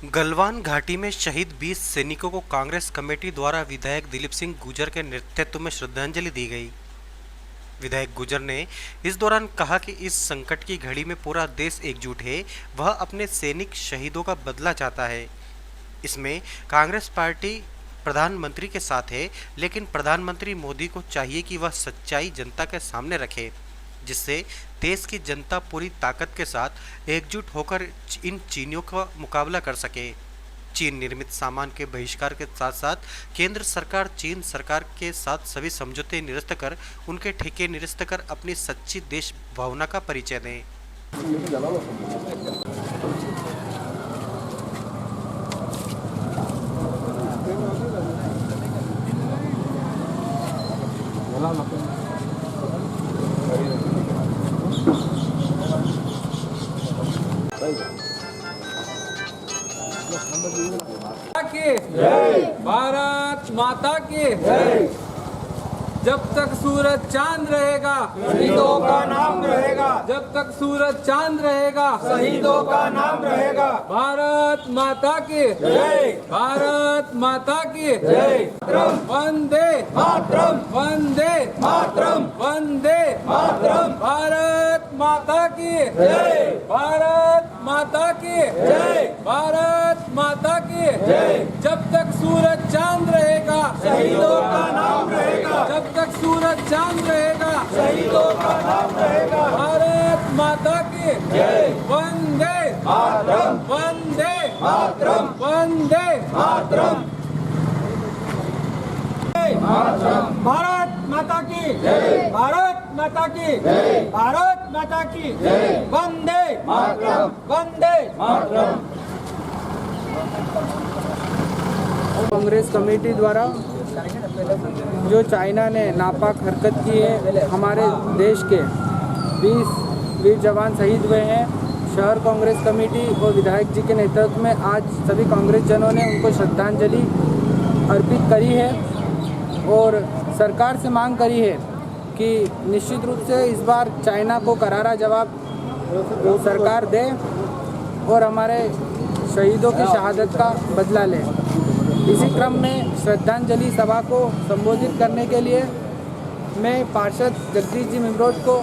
गलवान घाटी में शहीद 20 सैनिकों को कांग्रेस कमेटी द्वारा विधायक दिलीप सिंह गुर्जर के नेतृत्व में श्रद्धांजलि दी गई। विधायक गुर्जर ने इस दौरान कहा कि इस संकट की घड़ी में पूरा देश एकजुट है, वह अपने सैनिक शहीदों का बदला चाहता है। इसमें कांग्रेस पार्टी प्रधानमंत्री के साथ है, लेकिन प्रधानमंत्री मोदी को चाहिए कि वह सच्चाई जनता के सामने रखे, जिससे देश की जनता पूरी ताकत के साथ एकजुट होकर इन चीनियों का मुकाबला कर सके। चीन निर्मित सामान के बहिष्कार के साथ साथ केंद्र सरकार चीन सरकार के साथ सभी समझौते निरस्त कर, उनके ठेके निरस्त कर अपनी सच्ची देश भावना का परिचय दें। की जय, भारत माता की जय। जब तक सूरज चांद रहेगा शहीदों का नाम रहेगा, जब तक सूरज चांद रहेगा शहीदों का नाम रहेगा। भारत माता की जय, भारत माता की जय। वंदे मातरम, वंदे मातरम, वंदे मातरम। भारत माता की जय, भारत माता की जय, भारत माता की जय। जब तक सूरज चांद रहेगा शहीदों का नाम रहेगा, जब तक सूरज चांद रहेगा शहीदों का नाम रहेगा। भारत माता की जय, वंदे मातरम, वंदे मातरम, वंदे मातरम। भारत माता की जय, भारत माता की जय, भारत माता की जय। वंदे मातरम, वंदे मातरम। कांग्रेस कमेटी द्वारा जो चाइना ने नापाक हरकत की है, हमारे देश के 20 वीर जवान शहीद हुए हैं। शहर कांग्रेस कमेटी और विधायक जी के नेतृत्व में आज सभी कांग्रेस जनों ने उनको श्रद्धांजलि अर्पित करी है और सरकार से मांग करी है कि निश्चित रूप से इस बार चाइना को करारा जवाब सरकार दे और हमारे शहीदों की शहादत का बदला ले। इसी क्रम में श्रद्धांजलि सभा को संबोधित करने के लिए मैं पार्षद जगदीश जी मिमरोज को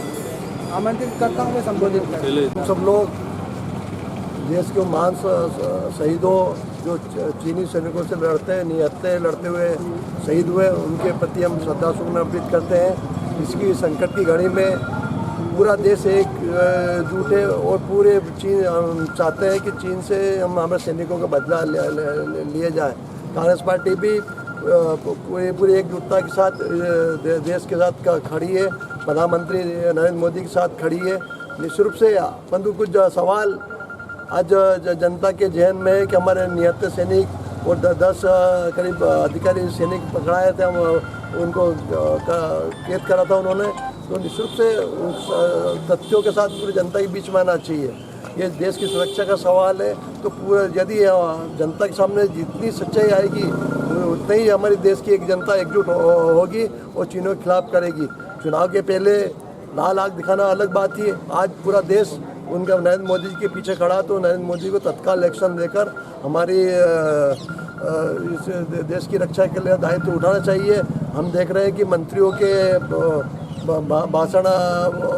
आमंत्रित करता हूँ, वे संबोधित करें। सब लोग देश के महान शहीदों जो चीनी सैनिकों से लड़ते हुए शहीद हुए, उनके प्रति हम श्रद्धासुमन अर्पित करते हैं। इसकी संकट की घड़ी में पूरा देश एकजुट है और पूरे चीन चाहते हैं कि चीन से हम हमारे सैनिकों का बदला लिए जाए। कांग्रेस पार्टी भी पूरी एकजुटता के साथ देश के साथ खड़ी है, प्रधानमंत्री नरेंद्र मोदी के साथ खड़ी है। निश्चित रूप से परंतु कुछ सवाल आज जनता के जहन में है कि हमारे निहत्थे सैनिक और 10 करीब अधिकारी सैनिक पकड़ाए थे, हम उनको कैद करा था उन्होंने। तो निश्चित रूप से उस तथ्यों के साथ पूरी जनता के बीच में आना चाहिए। ये देश की सुरक्षा का सवाल है, तो पूरा यदि जनता के सामने जितनी सच्चाई आएगी उतनी ही हमारी देश की एक जनता एकजुट होगी और चीनों के खिलाफ करेगी। चुनाव के पहले लाल आग दिखाना अलग बात थी, आज पूरा देश उनका नरेंद्र मोदी जी के पीछे खड़ा, तो नरेंद्र मोदी को तत्काल इलेक्शन देकर हमारी इस देश की रक्षा के लिए दायित्व उठाना चाहिए। हम देख रहे हैं कि मंत्रियों के भाषण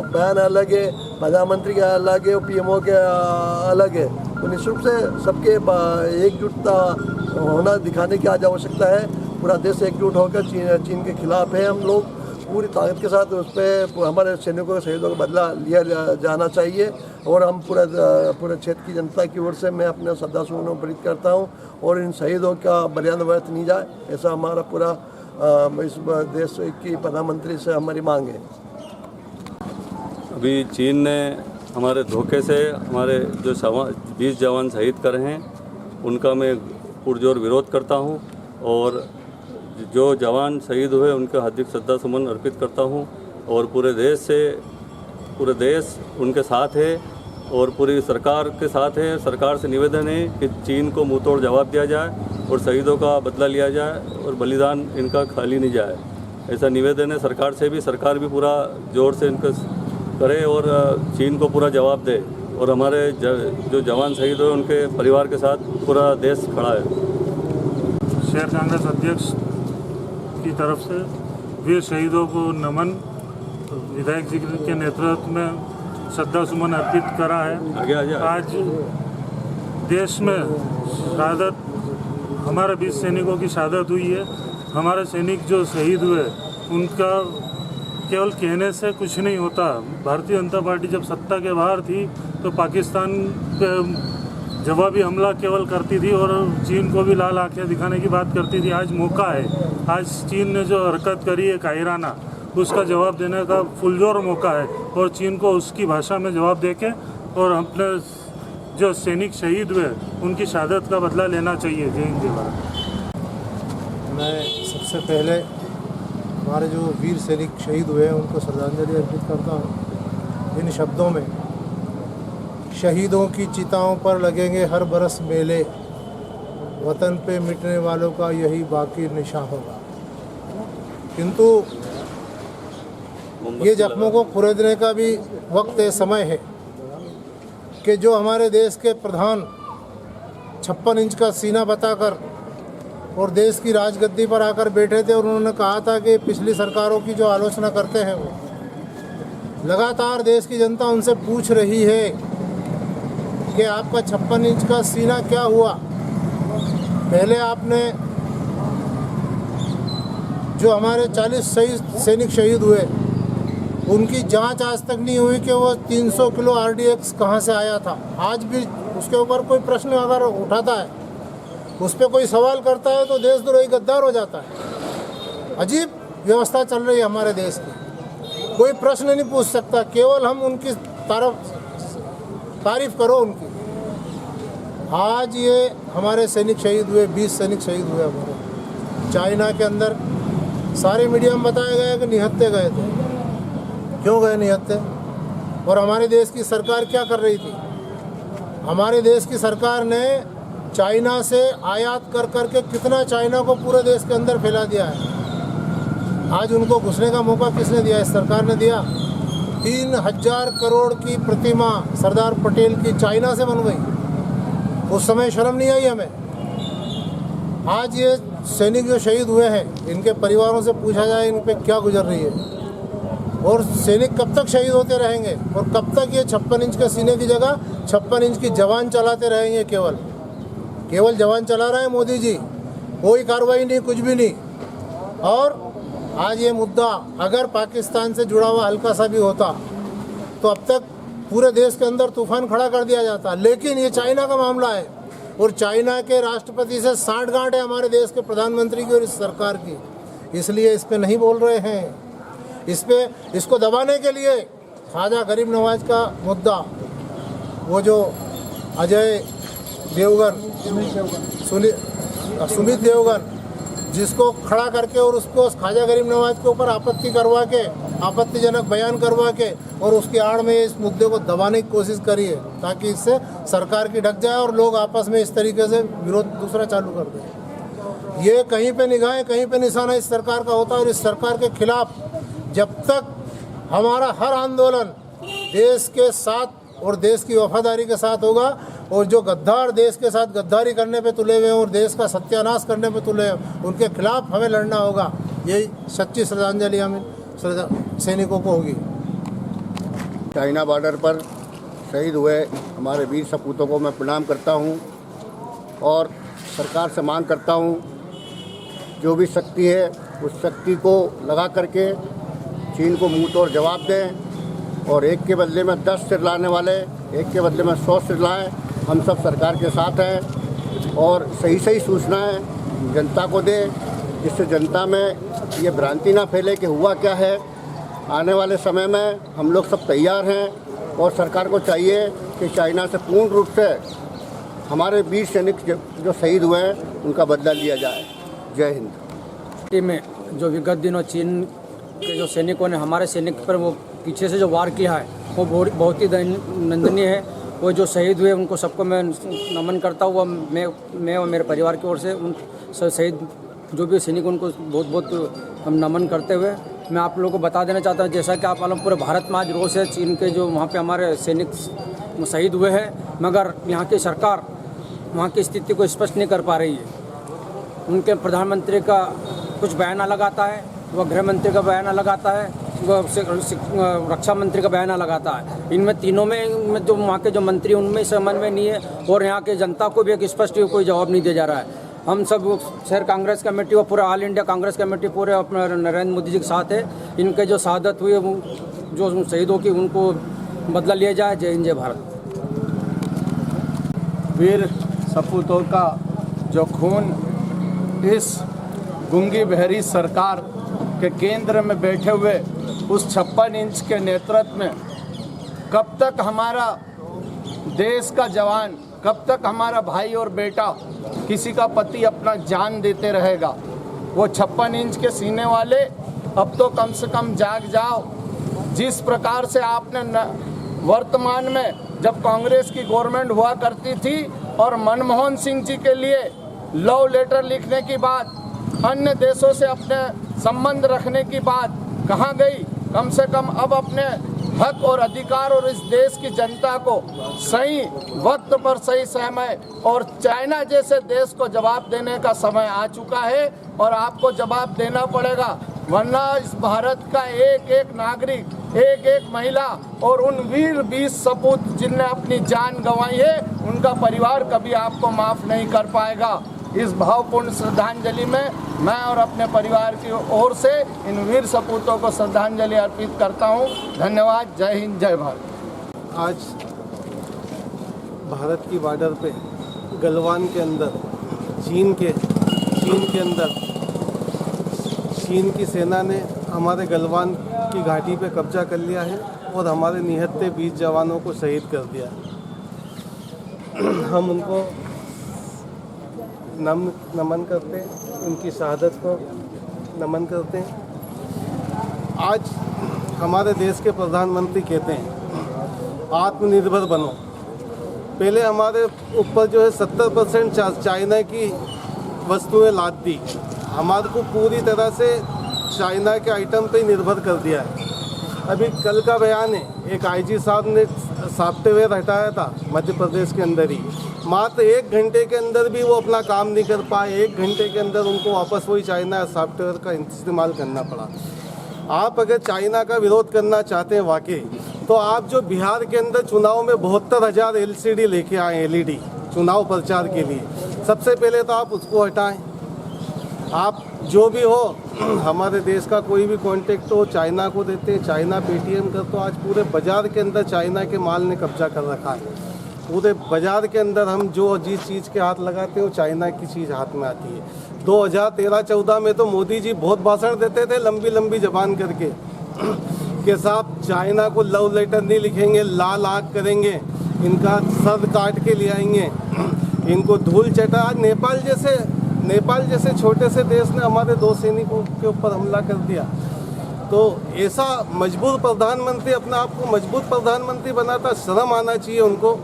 बयान अलग है, प्रधानमंत्री के अलग है और पीएमओ के अलग है। तो निश्चित रूप से सबके एकजुटता होना दिखाने की आज आवश्यकता है। पूरा देश एकजुट होकर चीन के खिलाफ है। हम लोग पूरी ताकत के साथ उस पर हमारे सैनिकों के शहीदों का बदला लिया जाना चाहिए और हम पूरे क्षेत्र की जनता की ओर से मैं अपने श्रद्धासुमन अर्पित करता हूँ और इन शहीदों का बलिदान व्यर्थ नहीं जाए, ऐसा हमारा पूरा इस देश की प्रधानमंत्री से हमारी मांग है। अभी चीन ने हमारे धोखे से हमारे जो 20 जवान शहीद करे हैं, उनका मैं पुरजोर विरोध करता हूं और जो जवान शहीद हुए उनका हार्दिक श्रद्धासुमन अर्पित करता हूं और पूरे देश उनके साथ है और पूरी सरकार के साथ है। सरकार से निवेदन है कि चीन को मुंहतोड़ जवाब दिया जाए और शहीदों का बदला लिया जाए और बलिदान इनका खाली नहीं जाए, ऐसा निवेदन है सरकार से भी। सरकार भी पूरा जोर से इनका करे और चीन को पूरा जवाब दे। और हमारे जो जवान शहीद हुए उनके परिवार के साथ पूरा देश खड़ा है। शहर कांग्रेस अध्यक्ष की तरफ से वीर शहीदों को नमन, विधायक जी के नेतृत्व में श्रद्धा सुमन अर्पित करा है। आज देश में शहादत, हमारे 20 सैनिकों की शहादत हुई है। हमारे सैनिक जो शहीद हुए उनका केवल कहने से कुछ नहीं होता। भारतीय जनता पार्टी जब सत्ता के बाहर थी तो पाकिस्तान पे जवाबी हमला केवल करती थी और चीन को भी लाल आंखें दिखाने की बात करती थी। आज मौका है, आज चीन ने जो हरकत करी है कायराना, उसका जवाब देने का फुलजोर मौका है और चीन को उसकी भाषा में जवाब देके और अपने जो सैनिक शहीद हुए उनकी शहादत का बदला लेना चाहिए। जय हिंद, जय भारत। मैं सबसे पहले हमारे जो वीर सैनिक शहीद हुए हैं उनको श्रद्धांजलि अर्पित करता हूँ इन शब्दों में। शहीदों की चिताओं पर लगेंगे हर बरस मेले, वतन पे मिटने वालों का यही बाकी निशा होगा। किंतु ये जख्मों को खुरेदने का भी वक्त है, समय है कि जो हमारे देश के प्रधान 56 इंच का सीना बताकर और देश की राजगद्दी पर आकर बैठे थे और उन्होंने कहा था कि पिछली सरकारों की जो आलोचना करते हैं वो लगातार देश की जनता उनसे पूछ रही है कि आपका 56 इंच का सीना क्या हुआ। पहले आपने जो हमारे 40 सैनिक शहीद हुए उनकी जांच आज तक नहीं हुई कि वो 300 किलो RDX कहाँ से आया था। आज भी उसके ऊपर कोई प्रश्न अगर उठाता है, उस पर कोई सवाल करता है तो देशद्रोही गद्दार हो जाता है। अजीब व्यवस्था चल रही है हमारे देश की। कोई प्रश्न नहीं पूछ सकता, केवल हम उनकी तारीफ करो उनकी। आज ये हमारे सैनिक शहीद हुए, 20 सैनिक शहीद हुए हमारे। चाइना के अंदर सारे मीडिया में बताया गया कि निहत्ते गए थे। क्यों गए निहत्ते? और हमारे देश की सरकार क्या कर रही थी? हमारे देश की सरकार ने चाइना से आयात कर करके कितना चाइना को पूरे देश के अंदर फैला दिया है। आज उनको घुसने का मौका किसने दिया? इस सरकार ने दिया। 3000 करोड़ की प्रतिमा सरदार पटेल की चाइना से बनवाई। उस समय शर्म नहीं आई हमें। आज ये सैनिक जो शहीद हुए हैं, इनके परिवारों से पूछा जाए इन पे क्या गुजर रही है और सैनिक कब तक शहीद होते रहेंगे और कब तक ये 56 इंच के सीने की जगह 56 इंच की जवान चलाते रहेंगे। केवल जवान चला रहे हैं मोदी जी, कोई कार्रवाई नहीं, कुछ भी नहीं। और आज ये मुद्दा अगर पाकिस्तान से जुड़ा हुआ हल्का सा भी होता तो अब तक पूरे देश के अंदर तूफान खड़ा कर दिया जाता। लेकिन ये चाइना का मामला है और चाइना के राष्ट्रपति से साठगांठ है हमारे देश के प्रधानमंत्री की और इस सरकार की, इसलिए इस पे नहीं बोल रहे हैं। इसको दबाने के लिए ख्वाजा गरीब नवाज का मुद्दा, वो जो अजय देवगन, सुमित देवगन, जिसको खड़ा करके और उसको ख्वाजा गरीब नवाज के ऊपर आपत्ति करवा के, आपत्तिजनक बयान करवा के और उसकी आड़ में इस मुद्दे को दबाने की कोशिश करी है ताकि इससे सरकार की ढक जाए और लोग आपस में इस तरीके से विरोध दूसरा चालू कर दें। ये कहीं पे निगाहें, कहीं पे निशाना इस सरकार का होता है और इस सरकार के खिलाफ जब तक हमारा हर आंदोलन देश के साथ और देश की वफादारी के साथ होगा और जो गद्दार देश के साथ गद्दारी करने पे तुले हुए हैं और देश का सत्यानाश करने पे तुले हैं उनके खिलाफ हमें लड़ना होगा। यही सच्ची श्रद्धांजलि हमें सैनिकों को होगी। चाइना बॉर्डर पर शहीद हुए हमारे वीर सपूतों को मैं प्रणाम करता हूं और सरकार से मांग करता हूं जो भी शक्ति है उस शक्ति को लगा करके चीन को मुंह तोड़ जवाब दें और एक के बदले में 10 सिर लाने वाले एक के बदले में 100 सिर लाएँ। हम सब सरकार के साथ हैं और सही सूचनाएं जनता को दें जिससे जनता में ये भ्रांति ना फैले कि हुआ क्या है। आने वाले समय में हम लोग सब तैयार हैं और सरकार को चाहिए कि चाइना से पूर्ण रूप से हमारे वीर सैनिक जो शहीद हुए हैं उनका बदला लिया जाए। जय हिंद। में जो विगत दिनों चीन के जो सैनिकों ने हमारे सैनिक पर वो पीछे से जो वार किया है वो बहुत ही निंदनीय है। वो जो शहीद हुए उनको सबको मैं नमन करता हूँ। मैं और मेरे परिवार की ओर से उन शहीद जो भी सैनिक उनको बहुत हम नमन करते हुए मैं आप लोगों को बता देना चाहता हूँ, जैसा कि आप मालूम पूरे भारत में आज रोष है चीन के जो वहाँ पे हमारे सैनिक शहीद हुए हैं, मगर यहाँ की सरकार वहाँ की स्थिति को स्पष्ट नहीं कर पा रही है। उनके प्रधानमंत्री का कुछ बयान अलग आता है, वह गृह मंत्री का बयान अलग आता है, वह रक्षा मंत्री का बयान अलग आता है। इनमें तीनों में जो वहाँ के जो मंत्री उनमें समन्वय नहीं है और यहाँ की जनता को भी एक स्पष्ट कोई जवाब नहीं दिया जा रहा है। हम सब शहर कांग्रेस कमेटी और पूरा ऑल इंडिया कांग्रेस कमेटी पूरे अपने नरेंद्र मोदी जी के साथ है। इनके जो शहादत हुई जो शहीदों की उनको बदला लिया जाए। जय हिंद जय भारत। वीर सपूतों का जो खून इस गूंगी बहरी सरकार के केंद्र में बैठे हुए उस 56 इंच के नेतृत्व में कब तक हमारा देश का जवान, कब तक हमारा भाई और बेटा, किसी का पति अपना जान देते रहेगा। वो 56 इंच के सीने वाले अब तो कम से कम जाग जाओ। जिस प्रकार से आपने वर्तमान में जब कांग्रेस की गवर्नमेंट हुआ करती थी और मनमोहन सिंह जी के लिए लव लेटर लिखने की बात, अन्य देशों से अपने संबंध रखने की बात कहाँ गई? कम से कम अब अपने हक और अधिकार और इस देश की जनता को सही वक्त पर सही समय और चाइना जैसे देश को जवाब देने का समय आ चुका है और आपको जवाब देना पड़ेगा, वरना इस भारत का एक एक नागरिक, एक एक महिला और उन वीर 20 सपूत जिनने अपनी जान गंवाई है, उनका परिवार कभी आपको माफ़ नहीं कर पाएगा। इस भावपूर्ण श्रद्धांजलि में मैं और अपने परिवार की ओर से इन वीर सपूतों को श्रद्धांजलि अर्पित करता हूं। धन्यवाद। जय हिंद जय भारत। आज भारत की बॉर्डर पे गलवान के अंदर चीन की सेना ने हमारे गलवान की घाटी पे कब्जा कर लिया है और हमारे निहत्थे 20 जवानों को शहीद कर दिया। हम उनको नमन करते हैं, उनकी शहादत को नमन करते हैं। आज हमारे देश के प्रधानमंत्री कहते हैं आत्मनिर्भर बनो। पहले हमारे ऊपर जो है 70% चाइना की वस्तुएं लाद दी, हमारे को पूरी तरह से चाइना के आइटम पे ही निर्भर कर दिया है। अभी कल का बयान है, एक आईजी साहब ने सॉफ्टवेयर हटाया था मध्य प्रदेश के अंदर ही, मात्र 1 घंटे के अंदर भी वो अपना काम नहीं कर पाए। 1 घंटे के अंदर उनको वापस वही चाइना सॉफ्टवेयर का इस्तेमाल करना पड़ा। आप अगर चाइना का विरोध करना चाहते हैं वाकई, तो आप जो बिहार के अंदर चुनाव में 72,000 LCD लेके आए, LED चुनाव प्रचार के लिए, सबसे पहले तो आप उसको हटाएं। आप जो भी हो, हमारे देश का कोई भी कॉन्टेक्ट हो चाइना को देते हैं, चाइना पेटीएम कर, तो आज पूरे बाज़ार के अंदर चाइना के माल ने कब्जा कर रखा है। पूरे बाज़ार के अंदर हम जो जिस चीज़ के हाथ लगाते हैं वो चाइना की चीज़ हाथ में आती है। 2013-14 में तो मोदी जी बहुत भाषण देते थे लंबी लंबी जबान करके कि साहब चाइना को लव लेटर नहीं लिखेंगे, लाल आग करेंगे, इनका सर काट के ले आएंगे, इनको धूल चटा। आज नेपाल जैसे छोटे से देश ने हमारे 2 सैनिकों के ऊपर हमला कर दिया। तो ऐसा मजबूत प्रधानमंत्री अपने आप को मजबूत प्रधानमंत्री बनाता, शर्म आना चाहिए उनको।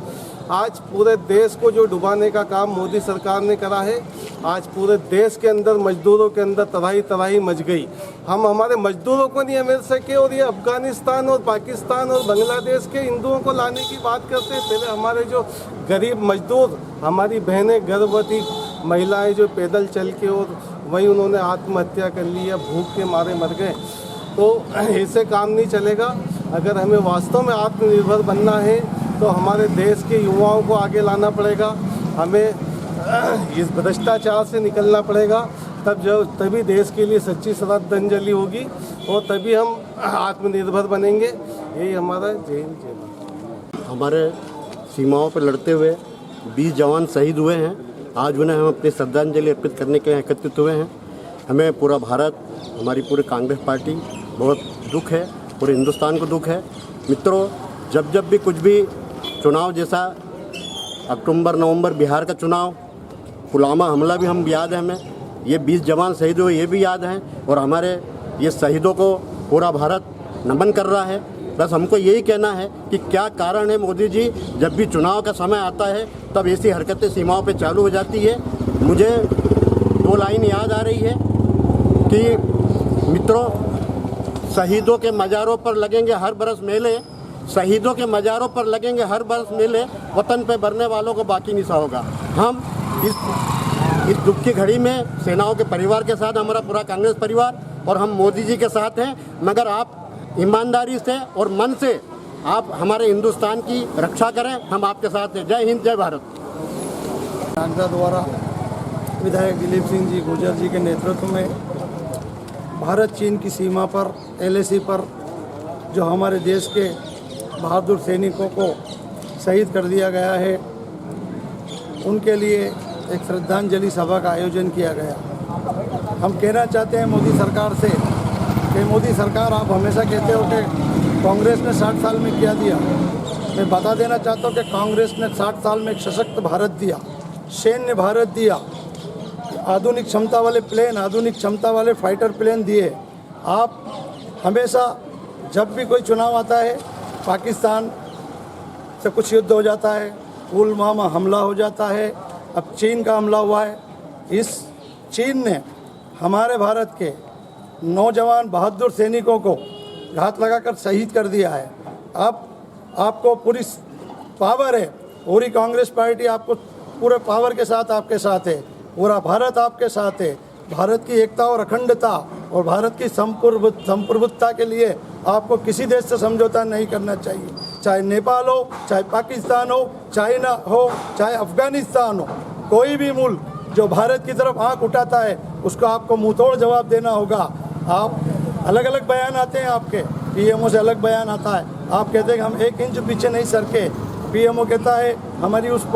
आज पूरे देश को जो डुबाने का काम मोदी सरकार ने करा है, आज पूरे देश के अंदर मजदूरों के अंदर तबाही मच गई। हम हमारे मजदूरों को नहीं मिल सके और ये अफगानिस्तान और पाकिस्तान और बांग्लादेश के हिंदुओं को लाने की बात करते हैं। पहले हमारे जो गरीब मजदूर, हमारी बहनें, गर्भवती महिलाएं जो पैदल चल के और वहीं उन्होंने आत्महत्या कर ली या भूख के मारे मर गए। तो ऐसे काम नहीं चलेगा। अगर हमें वास्तव में आत्मनिर्भर बनना है तो हमारे देश के युवाओं को आगे लाना पड़ेगा, हमें इस भ्रष्टाचार से निकलना पड़ेगा। तभी देश के लिए सच्ची श्रद्धांजलि होगी और तभी हम आत्मनिर्भर बनेंगे। यही हमारा जय हिंद जय भारत। हमारे सीमाओं पर लड़ते हुए 20 जवान शहीद हुए हैं। आज उन्हें हम अपनी श्रद्धांजलि अर्पित करने के लिए एकत्रित हुए हैं। हमें पूरा भारत, हमारी पूरी कांग्रेस पार्टी बहुत दुख है, पूरे हिंदुस्तान को दुख है। मित्रों, जब भी कुछ भी चुनाव जैसा अक्टूबर नवंबर बिहार का चुनाव, पुलवामा हमला भी हम याद है हमें, ये 20 जवान शहीद हुए ये भी याद हैं और हमारे ये शहीदों को पूरा भारत नमन कर रहा है। बस हमको यही कहना है कि क्या कारण है मोदी जी जब भी चुनाव का समय आता है तब ऐसी हरकतें सीमाओं पे चालू हो जाती है। मुझे 2 लाइन याद आ रही है कि मित्रों, शहीदों के मज़ारों पर लगेंगे हर बरस मेले, शहीदों के मज़ारों पर लगेंगे हर वर्ष मेले, वतन पे मरने वालों को बाकी नहीं सहोगा। हम इस दुख की घड़ी में सेनाओं के परिवार के साथ, हमारा पूरा कांग्रेस परिवार और हम मोदी जी के साथ हैं, मगर आप ईमानदारी से और मन से आप हमारे हिंदुस्तान की रक्षा करें, हम आपके साथ हैं। जय हिंद, जय भारत। कांगड़ा द्वारा विधायक दिलीप सिंह जी गुर्जर जी के नेतृत्व में भारत चीन की सीमा पर LAC पर जो हमारे देश के बहादुर सैनिकों को शहीद कर दिया गया है, उनके लिए एक श्रद्धांजलि सभा का आयोजन किया गया। हम कहना चाहते हैं मोदी सरकार से कि मोदी सरकार, आप हमेशा कहते हो कि कांग्रेस ने 60 साल में क्या दिया। मैं बता देना चाहता हूँ कि कांग्रेस ने 60 साल में एक सशक्त भारत दिया, सैन्य भारत दिया, आधुनिक क्षमता वाले प्लेन, आधुनिक क्षमता वाले फाइटर प्लेन दिए। आप हमेशा जब भी कोई चुनाव आता है, पाकिस्तान से कुछ युद्ध हो जाता है, पुलवामा हमला हो जाता है, अब चीन का हमला हुआ है। इस चीन ने हमारे भारत के नौजवान बहादुर सैनिकों को घात लगाकर शहीद कर दिया है। अब आपको पूरी पावर है, पूरी कांग्रेस पार्टी आपको पूरे पावर के साथ आपके साथ है, पूरा भारत आपके साथ है। भारत की एकता और अखंडता और भारत की संप्रभुता के लिए आपको किसी देश से समझौता नहीं करना चाहिए, चाहे नेपाल हो, चाहे पाकिस्तान हो, चाइना हो, चाहे अफगानिस्तान हो। कोई भी मुल्क जो भारत की तरफ आंख उठाता है उसको आपको मुंहतोड़ जवाब देना होगा। आप अलग अलग बयान आते हैं, आपके PMO से अलग बयान आता है। आप कहते हैं कि हम 1 इंच पीछे नहीं सरके। PMO कहता है हमारी उस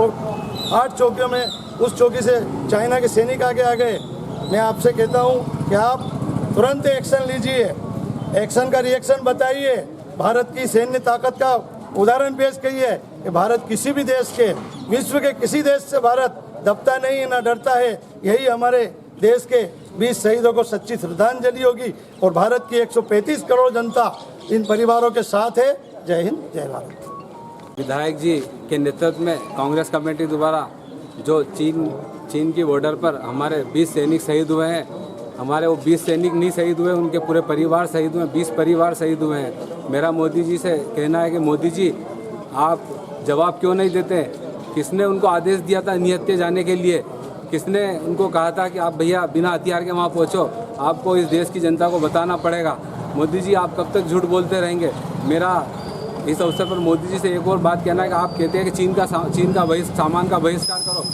8 चौकियों में उस चौकी से चाइना के सैनिक आगे आ गए। मैं आपसे कहता हूं कि आप तुरंत एक्शन लीजिए, एक्शन का रिएक्शन बताइए, भारत की सैन्य ताकत का उदाहरण पेश करिए कि भारत किसी भी देश के, विश्व के किसी देश से भारत दबता नहीं है, ना डरता है। यही हमारे देश के 20 शहीदों को सच्ची श्रद्धांजलि होगी और भारत की 135 करोड़ जनता इन परिवारों के साथ है। जय हिंद, जय भारत। विधायक जी के नेतृत्व में कांग्रेस कमेटी द्वारा जो चीन की बॉर्डर पर हमारे 20 सैनिक शहीद हुए हैं, हमारे वो 20 सैनिक नहीं शहीद हुए, उनके पूरे परिवार शहीद हुए, 20 परिवार शहीद हुए हैं। मेरा मोदी जी से कहना है कि मोदी जी आप जवाब क्यों नहीं देते? किसने उनको आदेश दिया था निहत्थे जाने के लिए? किसने उनको कहा था कि आप भैया बिना हथियार के वहाँ पहुँचो? आपको इस देश की जनता को बताना पड़ेगा। मोदी जी आप कब तक झूठ बोलते रहेंगे? मेरा इस अवसर पर मोदी जी से एक और बात कहना है कि आप कहते हैं कि चीन का सामान का बहिष्कार करो।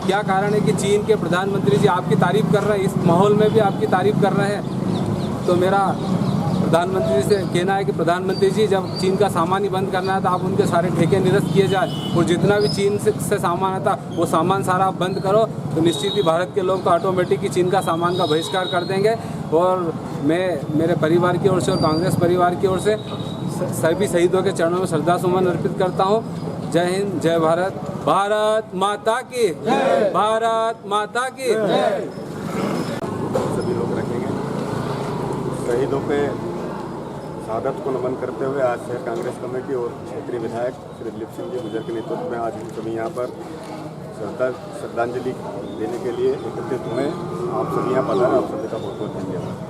क्या कारण है कि चीन के प्रधानमंत्री जी आपकी तारीफ कर रहे हैं, इस माहौल में भी आपकी तारीफ कर रहे हैं? तो मेरा प्रधानमंत्री से कहना है कि प्रधानमंत्री जी जब चीन का सामान ही बंद करना है तो आप उनके सारे ठेके निरस्त किए जाए और जितना भी चीन से सामान आता वो सामान सारा आप बंद करो, तो निश्चित ही भारत के लोग तो ऑटोमेटिक ही चीन का सामान का बहिष्कार कर देंगे। और मैं मेरे परिवार की ओर से और कांग्रेस परिवार की ओर से सभी शहीदों के चरणों में श्रद्धा सुमन अर्पित करता हूँ। जय हिंद, जय भारत। भारत माता की जय। भारत माता की जय। सभी लोग रखेंगे। शहीदों पे शहादत को नमन करते हुए आज शहर कांग्रेस कमेटी और क्षेत्रीय विधायक श्री दिलीप सिंह जी गुर्जर के नेतृत्व में आज हम सभी यहाँ पर श्रद्धांजलि देने के लिए एकत्रित हुए। आप सभी यहाँ पधारे, आप सभी का बहुत बहुत धन्यवाद।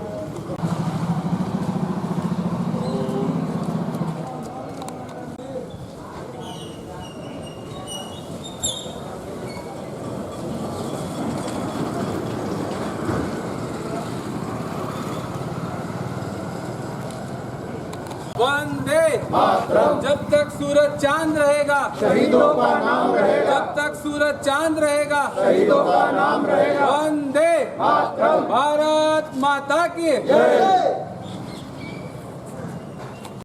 वंदे मातरम। जब तक सूरज चांद रहेगा शहीदों का नाम रहेगा, जब तक सूरज चांद रहेगा शहीदों का नाम रहेगा। वंदे मातरम। भारत माता की जय।